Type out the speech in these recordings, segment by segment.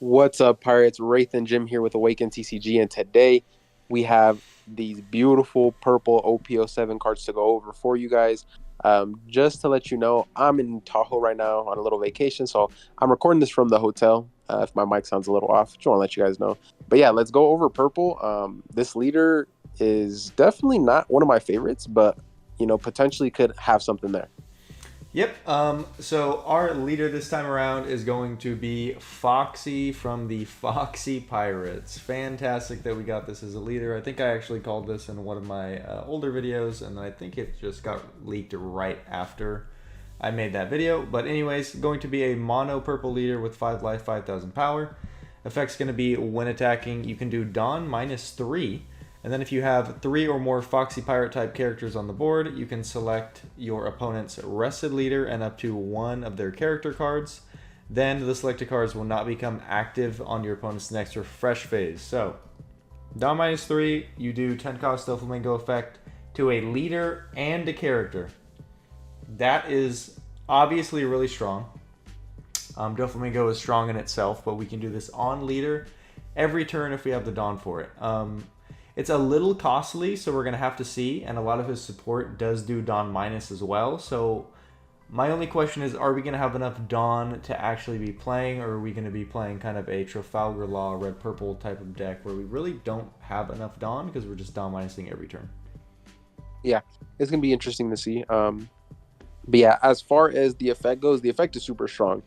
What's up, Pirates? Wraith and Jim here with Awaken TCG, and today we have these beautiful purple OP07 cards to go over for you guys. Just to let you know, I'm in Tahoe right now on a little vacation, so I'm recording this from the hotel. If my mic sounds a little off, just want to let you guys know. But yeah, let's go over purple. This leader is definitely not one of my favorites, but potentially could have something there. Yep. So our leader this time around is going to be Foxy from the Foxy Pirates. Fantastic that we got this as a leader. I think I actually called this in one of my older videos, and I think it just got leaked right after I made that video. But anyways, going to be a mono purple leader with 5 life, 5,000 power. Effect's going to be when attacking, you can do Dawn -3. And then if you have 3 or more Foxy Pirate type characters on the board, you can select your opponent's rested leader and up to 1 of their character cards. Then the selected cards will not become active on your opponent's next refresh phase. So, Dawn -3, you do 10 cost Doflamingo effect to a leader and a character. That is obviously really strong. Doflamingo is strong in itself, but we can do this on leader every turn if we have the Dawn for it. It's a little costly, so we're going to have to see, and a lot of his support does do Dawn minus as well, so my only question is, are we going to have enough Dawn to actually be playing, or are we going to be playing kind of a Trafalgar Law, red-purple type of deck where we really don't have enough Dawn because we're just Dawn minusing every turn? Yeah, it's gonna be interesting to see. But yeah, as far as the effect goes, the effect is super strong.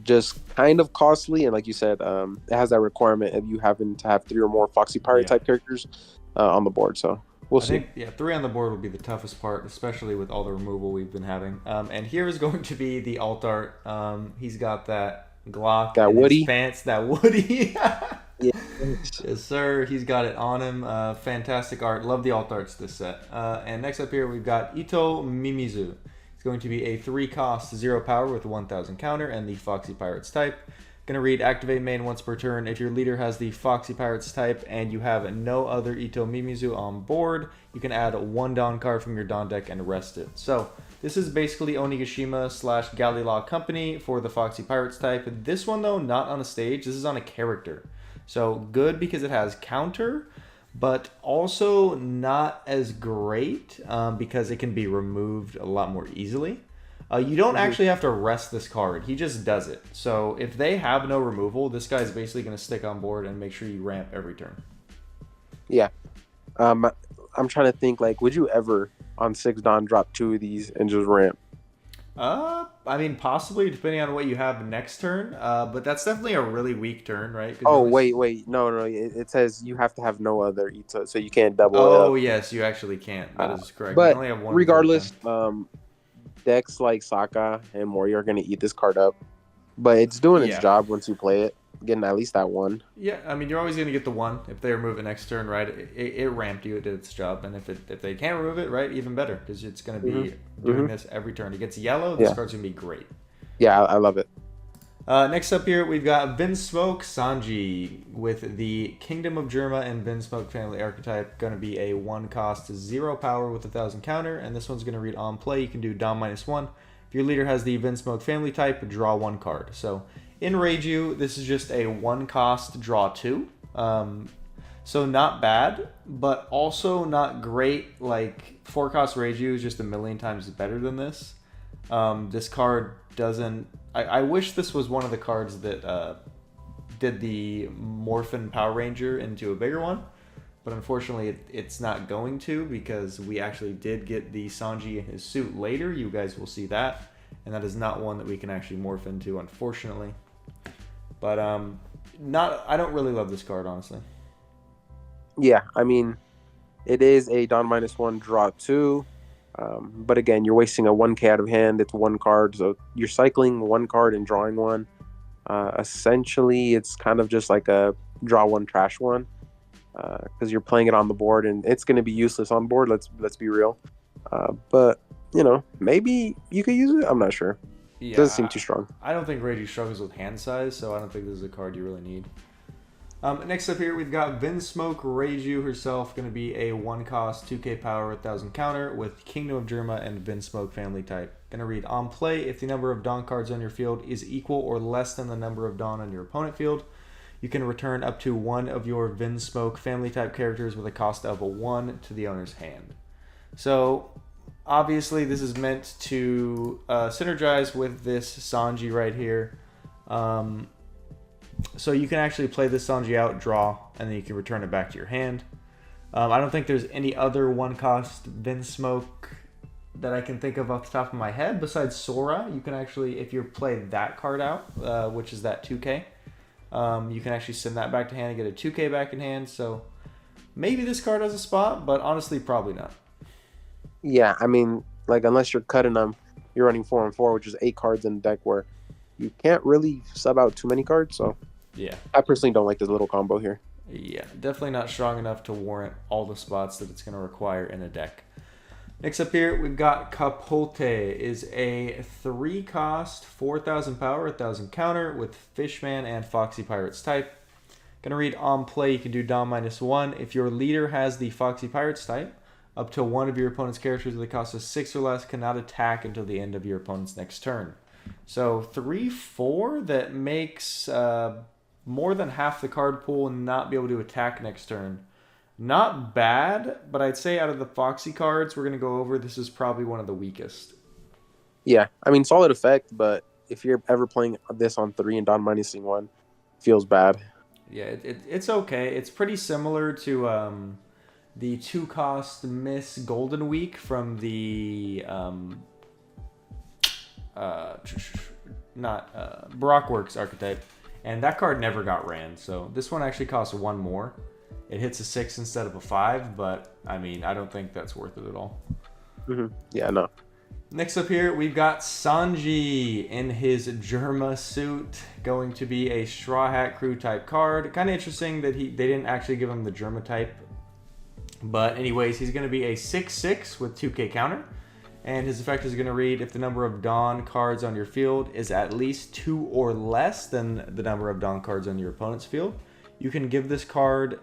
Just kind of costly, and like you said, it has that requirement of you having to have 3 or more Foxy Pirate Yeah. type characters on the board. So we'll I see. think, yeah, 3 on the board will be the toughest part, especially with all the removal we've been having. And here is going to be the alt art. He's got that Glock That in his Woody, pants, that Woody. yeah, Yes, sir. He's got it on him. Fantastic art. Love the alt arts this set. And next up here, we've got Ito Mimizu. It's going to be a 3 cost, 0 power with 1,000 counter and the Foxy Pirates type. Gonna read activate main once per turn. If your leader has the Foxy Pirates type and you have no other Ito Mimizu on board, you can add 1 Dawn card from your Dawn deck and rest it. So this is basically Onigashima slash Galley Law Company for the Foxy Pirates type. This one though, not on a stage. This is on a character. So good because it has counter, but also not as great because it can be removed a lot more easily. You don't mhm, actually have to rest this card. He just does it. So if they have no removal, this guy's basically going to stick on board and make sure you ramp every turn. yeah. I'm trying to think. Like, would you ever on 6 Dawn drop 2 of these and just ramp? I mean, possibly depending on what you have next turn. But that's definitely a really weak turn, right? Because you Oh, always. wait, no, no. It says you have to have no other Ito, so you can't double it Oh up. yes, you actually can't. That Uh, is correct. You can but only have one before the turn. regardless, decks like Sokka and Mori are going to eat this card up. But it's doing its Yeah. job once you play it, getting at least that one. Yeah, I mean, you're always going to get the one if they remove it next turn, right? It ramped you, it did its job, and if they can't remove it, right, even better because it's going to Hmm. be doing Hmm. this every turn. It gets yellow, this Yeah, card's going to be great. yeah, I love it. Next up here, we've got Vinsmoke Sanji with the Kingdom of Germa and Vinsmoke family archetype. Going to be a 1 cost, 0 power with 1,000 counter, and this one's going to read on play. You can do Dom -1. If your leader has the Vinsmoke family type, draw 1 card. So in Reiju, this is just a 1 cost, draw 2. So not bad, but also not great. Like 4 cost Reiju is just a million times better than this. This card doesn't. I wish this was one of the cards that did the Morphin Power Ranger into a bigger one, but unfortunately it's not going to because we actually did get the Sanji in his suit later. You guys will see that, and that is not one that we can actually morph into, unfortunately. But not. I don't really love this card, honestly. Yeah, I mean, it is a Dawn -1, draw 2. But again, you're wasting a 1K out of hand. It's 1 card, so you're cycling 1 card and drawing 1. Essentially, it's kind of just like a draw 1, trash 1, because you're playing it on the board, and it's going to be useless on board. Let's be real. But maybe you could use it. I'm not sure. Doesn't seem Yeah, too strong. I don't think Reiju struggles with hand size, so I don't think this is a card you really need. Next up here, we've got Vinsmoke Reiju herself, going to be a 1-cost, 2k power, 1000 counter with Kingdom of Germa and Vinsmoke family type. Going to read, on play, if the number of Dawn cards on your field is equal or less than the number of Dawn on your opponent field, you can return up to one of your Vinsmoke family type characters with a cost of 1 to the owner's hand. So, obviously, this is meant to synergize with this Sanji right here. So you can actually play this Sanji out, draw, and then you can return it back to your hand. I don't think there's any other 1-cost Vinsmoke that I can think of off the top of my head besides Sora. You can actually, if you play that card out, which is that 2k, you can actually send that back to hand and get a 2k back in hand. So maybe this card has a spot, but honestly, probably not. Yeah, I mean, like, unless you're cutting them, you're running 4 and 4, which is 8 cards in the deck where you can't really sub out too many cards. So yeah, I personally don't like this little combo here. Yeah, definitely not strong enough to warrant all the spots that it's going to require in a deck. Next up here, we've got Capote. Is a 3-cost, 4,000 power, 1,000 counter with Fishman and Foxy Pirates type. Going to read, on play, you can do Dom -1. If your leader has the Foxy Pirates type, up to one of your opponent's characters with a cost of 6 or less cannot attack until the end of your opponent's next turn. So 3/4 that makes more than half the card pool and not be able to attack next turn. Not bad, but I'd say out of the Foxy cards we're going to go over, this is probably one of the weakest. Yeah, I mean, solid effect, but if you're ever playing this on 3 and Don -1, feels bad. Yeah, it's okay. It's pretty similar to the 2-cost Miss Golden Week from the Brockworks archetype, and that card never got ran. So this one actually costs 1 more. It hits a 6 instead of a 5, but I mean, I don't think that's worth it at all. Mm-hmm. Yeah, no. Next up here, we've got Sanji in his Germa suit, going to be a Straw Hat Crew type card. Kind of interesting that they didn't actually give him the Germa type. But anyways, he's going to be a 6/6 with 2k counter. And his effect is going to read, if the number of Dawn cards on your field is at least 2 or less than the number of Dawn cards on your opponent's field, you can give this card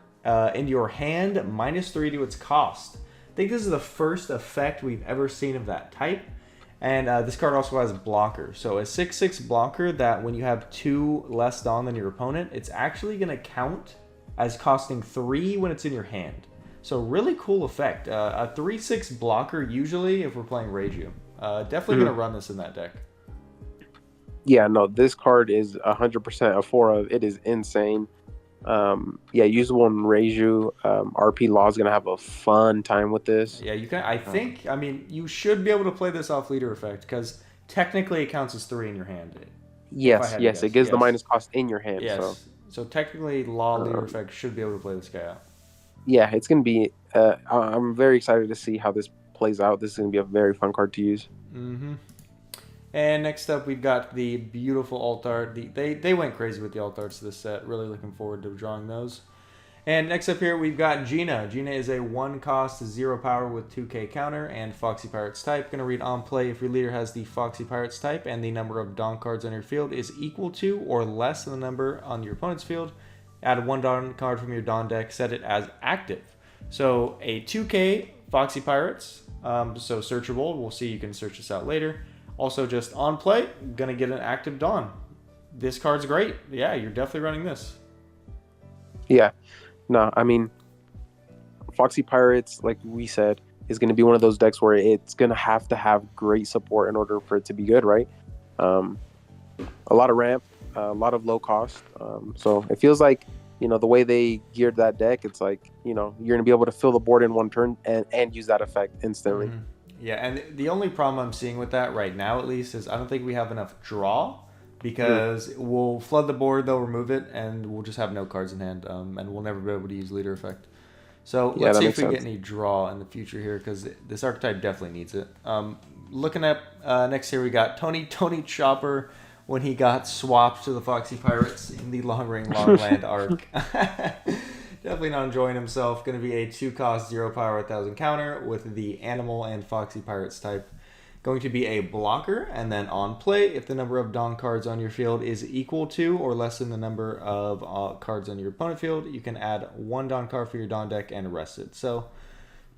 in your hand -3 to its cost. I think this is the first effect we've ever seen of that type. And this card also has blocker. So a 6/6 blocker that when you have 2 less Dawn than your opponent, it's actually going to count as costing 3 when it's in your hand. So really cool effect. A 3/6 blocker usually if we're playing Reiju. Definitely going to run this in that deck. Yeah, no, this card is 100% a 4 of. It is insane. Yeah, usable in Reiju. RP Law is going to have a fun time with this. Yeah, you can. I mean, you should be able to play this off leader effect because technically it counts as 3 in your hand. Yes, it gives the minus cost in your hand. Yes. So technically, Law leader effect should be able to play this guy out. Yeah, it's going to be... I'm very excited to see how this plays out. This is going to be a very fun card to use. Mm-hmm. And next up, we've got the beautiful alt art. They went crazy with the alt arts this set. Really looking forward to drawing those. And next up here, we've got Gina. Gina is a 1-cost, 0 power with 2k counter and Foxy Pirates type. Going to read, on play, if your leader has the Foxy Pirates type and the number of Dawn cards on your field is equal to or less than the number on your opponent's field, add 1 Dawn card from your Dawn deck, set it as active. So a 2k Foxy Pirates, so searchable. We'll see, you can search this out later. Also just on play, gonna get an active Dawn. This card's great. Yeah, you're definitely running this. Yeah. No, I mean, Foxy Pirates, like we said, is going to be one of those decks where it's going to have great support in order for it to be good, right? A lot of ramp, a lot of low cost. So it feels like, the way they geared that deck, it's like, you're going to be able to fill the board in one turn and use that effect instantly. Mm-hmm. Yeah, and the only problem I'm seeing with that right now, at least, is I don't think we have enough draw because we'll flood the board, they'll remove it, and we'll just have no cards in hand, and we'll never be able to use leader effect. So let's see if we get any draw in the future here because this archetype definitely needs it. Looking at next here, we got Tony Chopper when he got swapped to the Foxy Pirates in the Long Ring Long Land arc. Definitely not enjoying himself. Going to be a 2-cost, 0 power, 1,000 counter with the Animal and Foxy Pirates type. Going to be a blocker, and then on play, if the number of Dawn cards on your field is equal to or less than the number of cards on your opponent field, you can add 1 Dawn card for your Dawn deck and rest it. So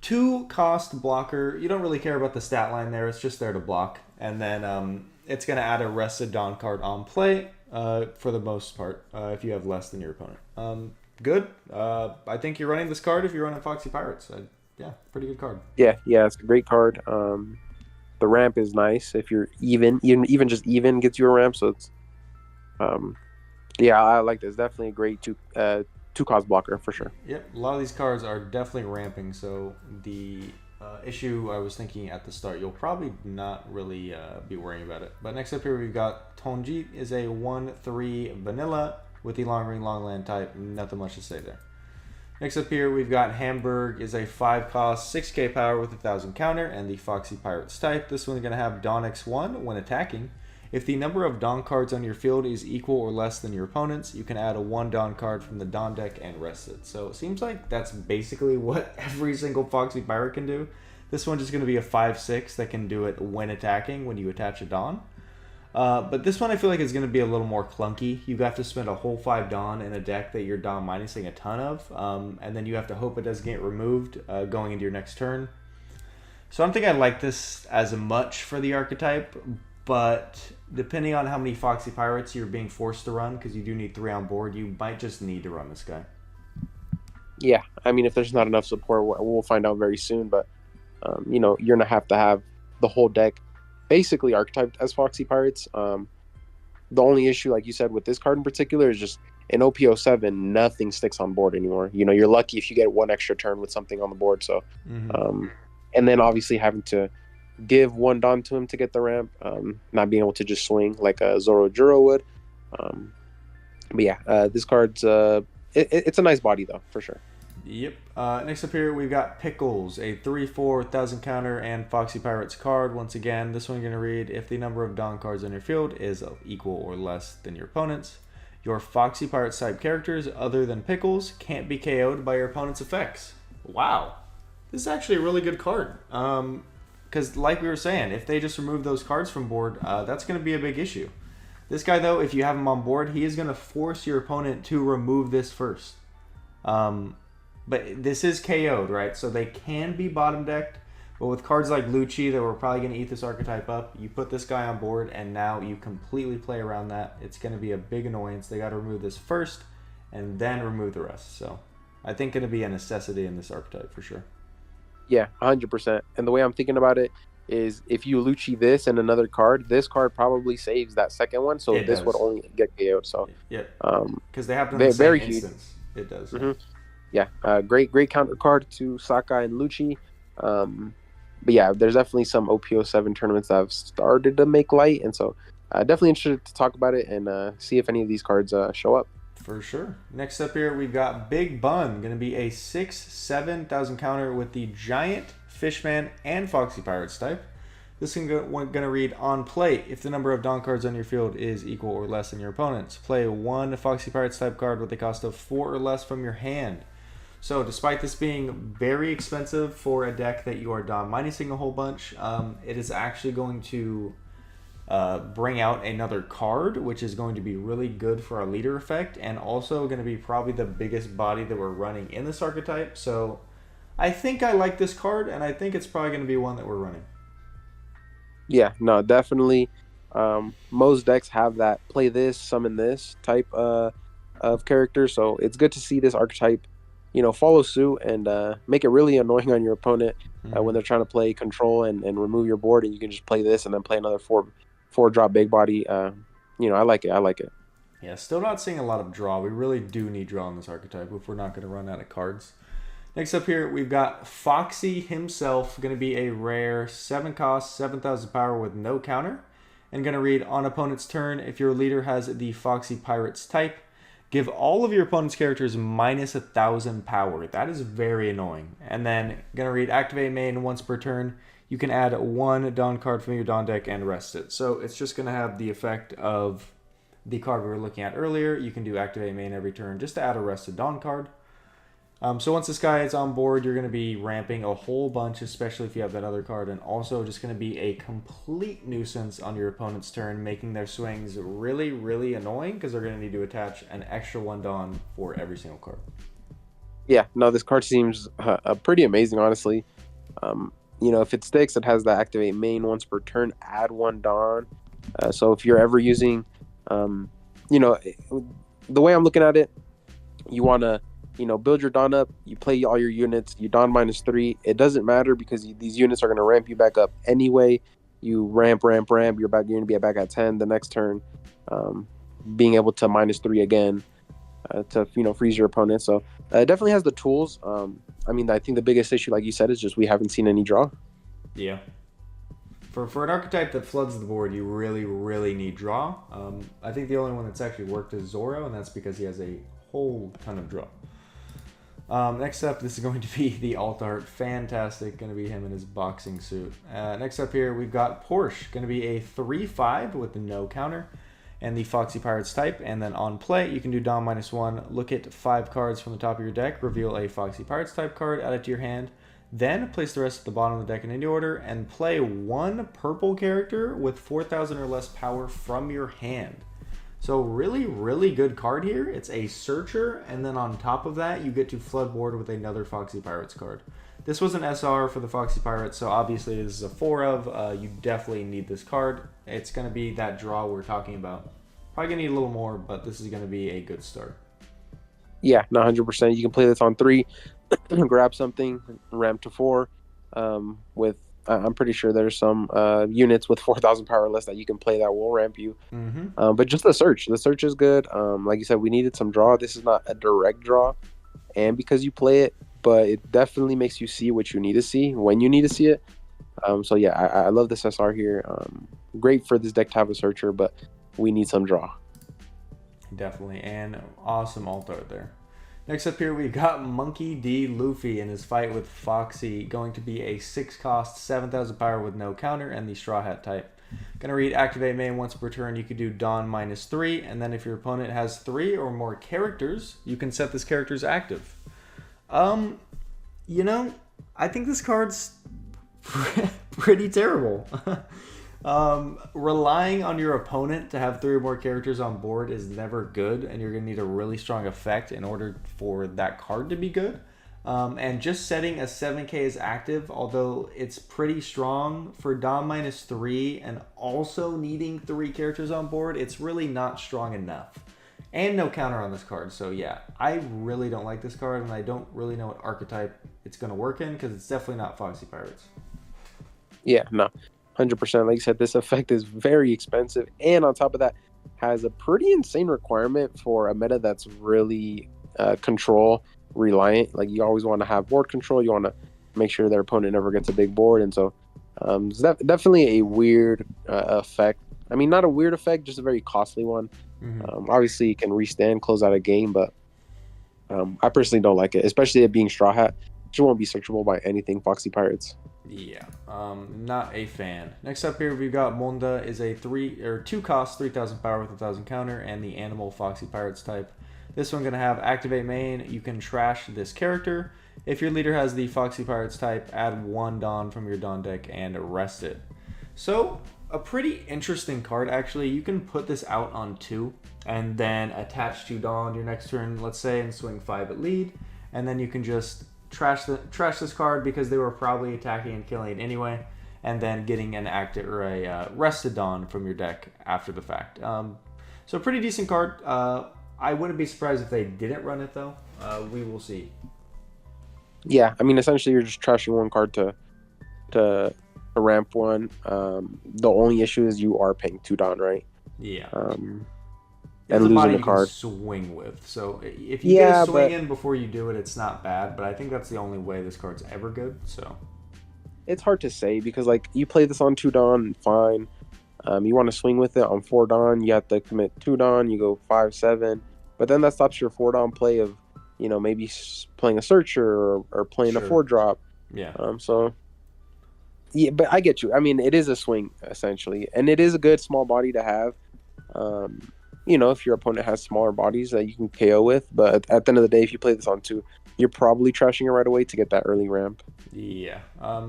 2 cost blocker. You don't really care about the stat line there. It's just there to block. And then it's going to add a rested Dawn card on play for the most part if you have less than your opponent. Good. I think you're running this card if you're running Foxy Pirates. Yeah, pretty good card. Yeah, it's a great card. The ramp is nice if you're even just even gets you a ramp. So it's yeah, I like this. Definitely a great two cost blocker for sure. Yep, a lot of these cards are definitely ramping. So the issue I was thinking at the start, you'll probably not really be worrying about it. But next up here we've got Tonji is a 1/3 vanilla with the long ring long land type. Nothing much to say there. Next up here, we've got Hamburg is a 5 cost, 6k power with 1000 counter, and the Foxy Pirates type. This one's going to have Dawn X1 when attacking. If the number of Dawn cards on your field is equal or less than your opponent's, you can add a 1 Dawn card from the Dawn deck and rest it. So it seems like that's basically what every single Foxy Pirate can do. This one's just going to be a 5/6 that can do it when attacking, when you attach a Dawn. But this one I feel like is going to be a little more clunky. You have to spend a whole 5 Dawn in a deck that you're Dawn minusing a ton of, and then you have to hope it doesn't get removed going into your next turn. So I don't think I like this as much for the archetype, but depending on how many Foxy Pirates you're being forced to run, because you do need 3 on board, you might just need to run this guy. Yeah, I mean, if there's not enough support, we'll find out very soon. But you're gonna have to have the whole deck basically archetyped as Foxy Pirates. The only issue, like you said, with this card in particular is just in OP07, nothing sticks on board anymore. You're lucky if you get 1 extra turn with something on the board. So, and then obviously having to give 1 Dawn to him to get the ramp, not being able to just swing like a Zoro Juro would. But yeah, this card's it's a nice body though, for sure. Yep. Next up here, we've got Pickles, a 3/4 1000 counter and Foxy Pirates card. Once again, this one going to read, if the number of Dawn cards on your field is equal or less than your opponent's, your Foxy Pirates type characters other than Pickles can't be KO'd by your opponent's effects. Wow. This is actually a really good card. Because like we were saying, if they just remove those cards from board, that's going to be a big issue. This guy, though, if you have him on board, he is going to force your opponent to remove this first. But this is KO'd, right? So they can be bottom decked. But with cards like Lucci that we're probably going to eat this archetype up, you put this guy on board and now you completely play around that. It's going to be a big annoyance. They got to remove this first and then remove the rest. So I think going to be a necessity in this archetype for sure. Yeah, 100%. And the way I'm thinking about it is if you Lucci this and another card, this card probably saves that second one. So this would only get KO'd. So yeah, because they happen in the same instance. It does. Mm-hmm. Yeah, great counter card to Sakai and Lucci. But yeah, there's definitely some OP07 tournaments that have started to make light, and so definitely interested to talk about it and see if any of these cards show up. For sure. Next up here, we've got Big Bun, going to be a 6/7,000 counter with the Giant, Fishman, and Foxy Pirates type. This is going to read, on play, if the number of Dawn cards on your field is equal or less than your opponent's, play 1 Foxy Pirates type card with a cost of 4 or less from your hand. So despite this being very expensive for a deck that you are Dawn minusing a whole bunch, it is actually going to bring out another card, which is going to be really good for our leader effect, and also going to be probably the biggest body that we're running in this archetype. So I think I like this card, and I think it's probably going to be one that we're running. Yeah, no, definitely. Most decks have that play this, summon this type of character, so it's good to see this archetype follow suit and make it really annoying on your opponent when they're trying to play control and remove your board, and you can just play this and then play another four drop big body. I like it. Yeah, still not seeing a lot of draw. We really do need draw on this archetype if we're not going to run out of cards. Next up here, we've got Foxy himself, going to be a rare 7 cost, 7,000 power with no counter, and going to read, on opponent's turn, if your leader has the Foxy Pirates type, give all of your opponent's characters minus 1,000 power. That is very annoying. And then, going to read, activate main once per turn. You can add 1 Dawn card from your Dawn deck and rest it. So it's just going to have the effect of the card we were looking at earlier. You can do activate main every turn just to add a rested Dawn card. So once this guy is on board, you're going to be ramping a whole bunch, especially if you have that other card, and also just going to be a complete nuisance on your opponent's turn, making their swings really, really annoying because they're going to need to attach an extra one Dawn for every single card. Yeah, no, this card seems pretty amazing, honestly. If it sticks, it has the activate main once per turn, add one Dawn. So if you're ever using, you know, the way I'm looking at it, you want to, build your Dawn up, you play all your units, you Dawn -3. It doesn't matter because these units are going to ramp you back up anyway. You ramp, you're going to be back at 10 the next turn, being able to -3 again to, freeze your opponent. So it definitely has the tools. I think the biggest issue, like you said, is just we haven't seen any draw. Yeah. For an archetype that floods the board, you really, really need draw. I think the only one that's actually worked is Zoro, and that's because he has a whole ton of draw. Next up, this is going to be the Alt Art. Fantastic. Going to be him in his boxing suit. Next up here, we've got Porsche. Going to be a 3/5 with no counter and the Foxy Pirates type. And then on play, you can do Dom -1. Look at 5 cards from the top of your deck. Reveal a Foxy Pirates type card. Add it to your hand. Then place the rest at the bottom of the deck in any order. And play one purple character with 4,000 or less power from your hand. So really, really good card here. It's a Searcher, and then on top of that, you get to flood board with another Foxy Pirates card. This was an SR for the Foxy Pirates, so obviously this is a 4 of. You definitely need this card. It's going to be that draw we're talking about. Probably going to need a little more, but this is going to be a good start. Yeah, 100%. You can play this on 3, grab something, ramp to 4, with I'm pretty sure there's some units with 4,000 power less that you can play that will ramp you. But just the search is good. Like you said, we needed some draw. This is not a direct draw, and because you play it, but it definitely makes you see what you need to see when you need to see it. So yeah, I love this SR here. Great for this deck to have a searcher, but we need some draw. Definitely, and awesome alt art there. Next up here, we got Monkey D. Luffy in his fight with Foxy, going to be a 6-cost, 7,000 power with no counter, and the Straw Hat type. Going to read Activate Main once per turn. You could do Dawn -3, and then if your opponent has 3 or more characters, you can set this character's active. I think this card's pretty terrible. Relying on your opponent to have 3 or more characters on board is never good, and you're going to need a really strong effect in order for that card to be good. And just setting a 7k as active, although it's pretty strong for Dom -3 and also needing 3 characters on board, it's really not strong enough. And no counter on this card, so yeah, I really don't like this card, and I don't really know what archetype it's going to work in, because it's definitely not Foxy Pirates. Yeah, no. 100%. Like you said, this effect is very expensive, and on top of that, has a pretty insane requirement for a meta that's really control reliant. Like you always want to have board control. You want to make sure their opponent never gets a big board, and so it's definitely a weird effect. I mean, not a weird effect, just a very costly one. Obviously, you can restand, close out a game, but I personally don't like it, especially it being Straw Hat. It just won't be searchable by anything Foxy Pirates. Yeah, not a fan. Next up here, we've got Monda is a 2 cost, 3,000 power with 1,000 counter, and the Animal Foxy Pirates type. This one gonna have Activate Main. You can trash this character. If your leader has the Foxy Pirates type, add 1 Dawn from your Dawn deck and rest it. So a pretty interesting card actually. You can put this out on 2 and then attach 2 Dawn your next turn, let's say, and swing 5 at lead, and then you can just trash this card because they were probably attacking and killing it anyway, and then getting an active or a rested Dawn from your deck after the fact. So pretty decent card. I wouldn't be surprised if they didn't run it though. We will see. Yeah, I mean, essentially you're just trashing one card to ramp one. The only issue is you are paying 2 Dawn, right? Yeah. And losing the card. Swing with. So if you get a swing in before you do it, it's not bad. But I think that's the only way this card's ever good. So it's hard to say because like you play this on 2 Dawn, fine. You want to swing with it on 4 Dawn, you have to commit 2 Dawn. You go 5/7, but then that stops your 4 Dawn play of, maybe playing a Searcher or playing a 4-drop. Yeah. So yeah, but I get you. I mean, it is a swing essentially, and it is a good small body to have. if your opponent has smaller bodies that you can KO with. But at the end of the day, if you play this on 2, you're probably trashing it right away to get that early ramp. Yeah.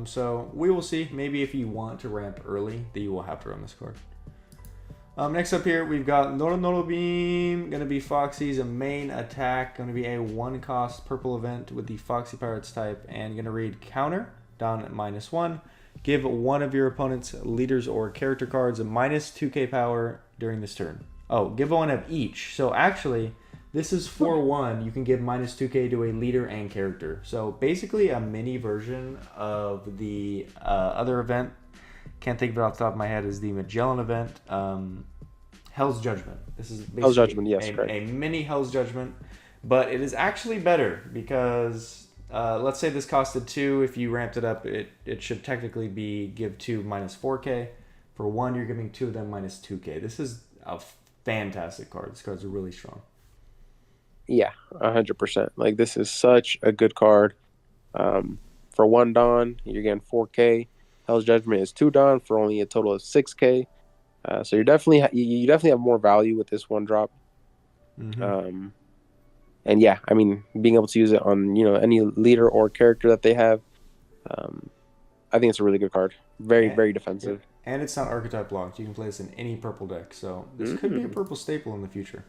So we will see. Maybe if you want to ramp early, then you will have to run this card. Next up here, we've got Noro Beam. Going to be Foxy's main attack. Going to be a 1-cost purple event with the Foxy Pirates type. And going to read counter, down at -1. Give one of your opponent's leaders or character cards a -2k power during this turn. Oh, give one of each. So actually, this is 4-1. You can give -2k to a leader and character. So basically a mini version of the other event. Can't think of it off the top of my head. Is the Magellan event. Hell's Judgment. This is basically Hell's Judgment, yes, a mini Hell's Judgment. But it is actually better because let's say this costed 2. If you ramped it up, it should technically be give 2 -4k. For 1, you're giving 2 of them -2k. This is a fantastic card. This card's really strong. Yeah, 100%. Like, this is such a good card. For 1 Dawn, you're getting 4k. Hell's Judgment is 2 Dawn for only a total of 6k. So you definitely have more value with this 1 drop. Mm-hmm. And yeah, I mean, being able to use it on any leader or character that they have, I think it's a really good card. Very defensive. And it's not archetype locked. You can play this in any purple deck. So this could be a purple staple in the future.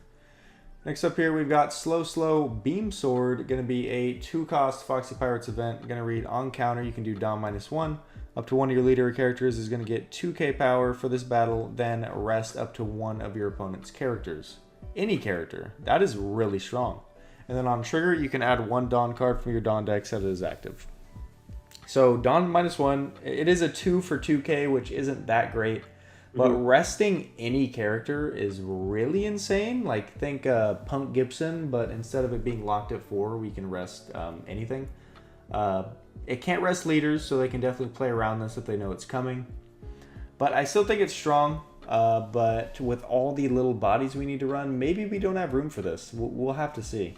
Next up here, we've got Slow Beam Sword. Going to be a 2-cost Foxy Pirates event. Going to read on counter. You can do down -1. Up to one of your leader characters is going to get 2k power for this battle. Then rest up to one of your opponent's characters. Any character. That is really strong. And then on trigger, you can add 1 Dawn card from your Dawn deck set it as active. So Dawn -1, it is a 2 for 2k, which isn't that great. But resting any character is really insane. Like, think Punk Gibson, but instead of it being locked at 4, we can rest anything. It can't rest leaders, so they can definitely play around this if they know it's coming. But I still think it's strong. But with all the little bodies we need to run, maybe we don't have room for this. We'll have to see.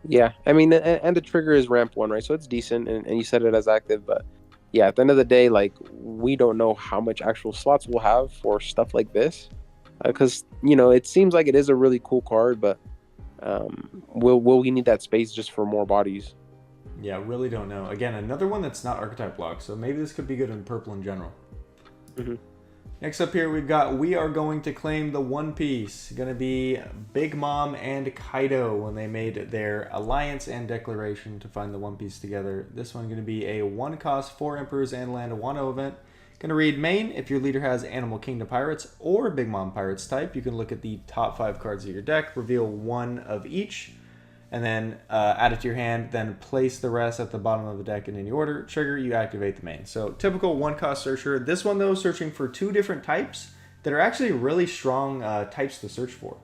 Yeah, I mean, and the trigger is ramp 1, right? So it's decent, and you set it as active, but yeah, at the end of the day, like, we don't know how much actual slots we'll have for stuff like this, because it seems like it is a really cool card, but will we need that space just for more bodies? Yeah, really don't know. Again, another one that's not archetype locked, so maybe this could be good in purple in general. Next up here, we've got We Are Going to Claim the One Piece. Going to be Big Mom and Kaido when they made their alliance and declaration to find the One Piece together. This one going to be a 1-cost 4 Emperors and Land of Wano event. Going to read main. If your leader has Animal Kingdom Pirates or Big Mom Pirates type, you can look at the top 5 cards of your deck, reveal 1 of each, and then add it to your hand, then place the rest at the bottom of the deck in any order. Trigger, you activate the main. So typical 1-cost searcher. This one, though, searching for 2 different types that are actually really strong types to search for.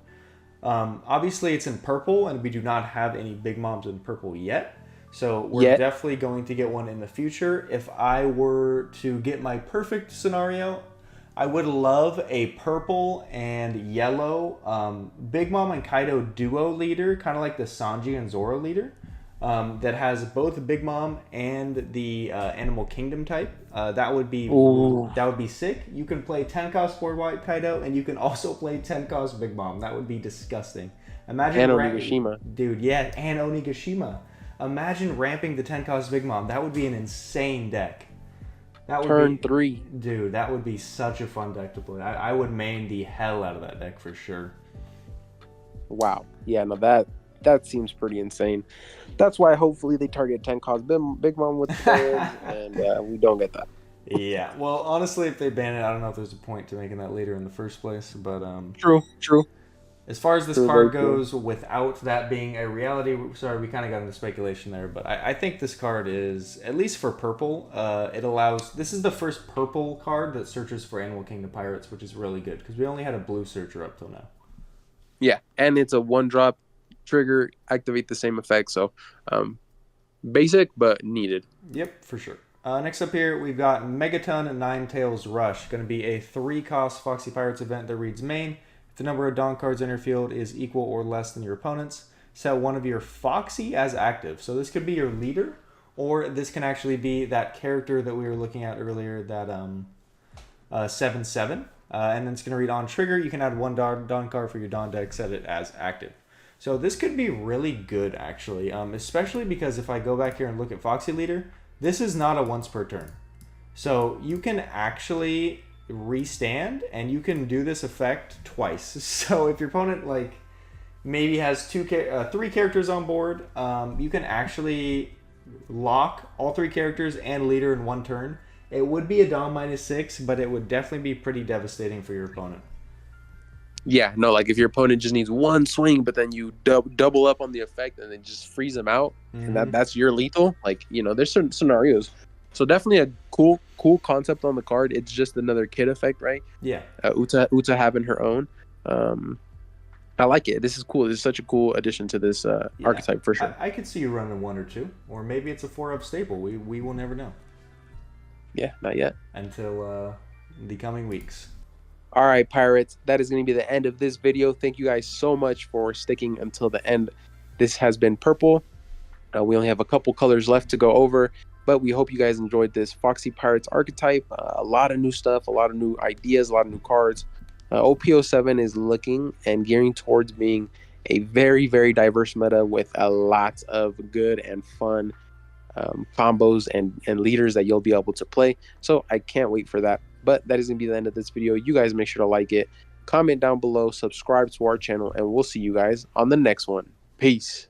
Obviously, it's in purple, and we do not have any Big Moms in purple yet. So we're definitely going to get one in the future. If I were to get my perfect scenario, I would love a purple and yellow Big Mom and Kaido duo leader, kind of like the Sanji and Zoro leader, that has both Big Mom and the Animal Kingdom type. That would be sick. You can play 10-cost 4-white Kaido, and you can also play 10-cost Big Mom. That would be disgusting. Imagine Onigashima. Dude, yeah, and Onigashima. Imagine ramping the 10-cost Big Mom. That would be an insane deck. That would Turn 3. Dude, that would be such a fun deck to play. I would main the hell out of that deck for sure. Wow. Yeah, no, that seems pretty insane. That's why hopefully they target 10-cost Big Mom with the players, and we don't get that. Yeah. Well, honestly, if they ban it, I don't know if there's a point to making that leader in the first place. But True. As far as this card goes, without that being a reality, sorry, we kind of got into speculation there, but I think this card is, at least for purple, it allows, this is the first purple card that searches for Animal Kingdom Pirates, which is really good, because we only had a blue searcher up till now. Yeah, and it's a 1-drop trigger, activate the same effect, so basic, but needed. Yep, for sure. Next up here, we've got Megaton and Ninetales Rush, going to be a 3-cost Foxy Pirates event that reads main. The number of Dawn cards in your field is equal or less than your opponent's. Set one of your Foxy as active. So this could be your leader, or this can actually be that character that we were looking at earlier, that 7/7. And then it's going to read on trigger. You can add one Dawn card for your Dawn deck, set it as active. So this could be really good, actually, especially because if I go back here and look at Foxy Leader, this is not a once per turn. So you can actually restand, and you can do this effect twice. So if your opponent like maybe has three characters on board, you can actually lock all three characters and leader in one turn. It would be a Dom -6, but it would definitely be pretty devastating for your opponent. Yeah, no, like if your opponent just needs one swing, but then you double up on the effect and then just freeze them out, and that's your lethal. Like, you know, there's certain scenarios. So definitely a cool concept on the card. It's just another kid effect, right? Yeah. Uta having her own. I like it. This is cool. This is such a cool addition to this archetype for sure. I could see you running 1 or 2, or maybe it's a 4-up staple. We will never know. Yeah, not yet. Until the coming weeks. All right, Pirates, that is going to be the end of this video. Thank you guys so much for sticking until the end. This has been Purple. We only have a couple colors left to go over, but we hope you guys enjoyed this Foxy Pirates archetype. A lot of new stuff, a lot of new ideas, a lot of new cards. OP07 is looking and gearing towards being a very, very diverse meta with a lot of good and fun combos and leaders that you'll be able to play. So I can't wait for that. But that is going to be the end of this video. You guys make sure to like it, comment down below, subscribe to our channel, and we'll see you guys on the next one. Peace.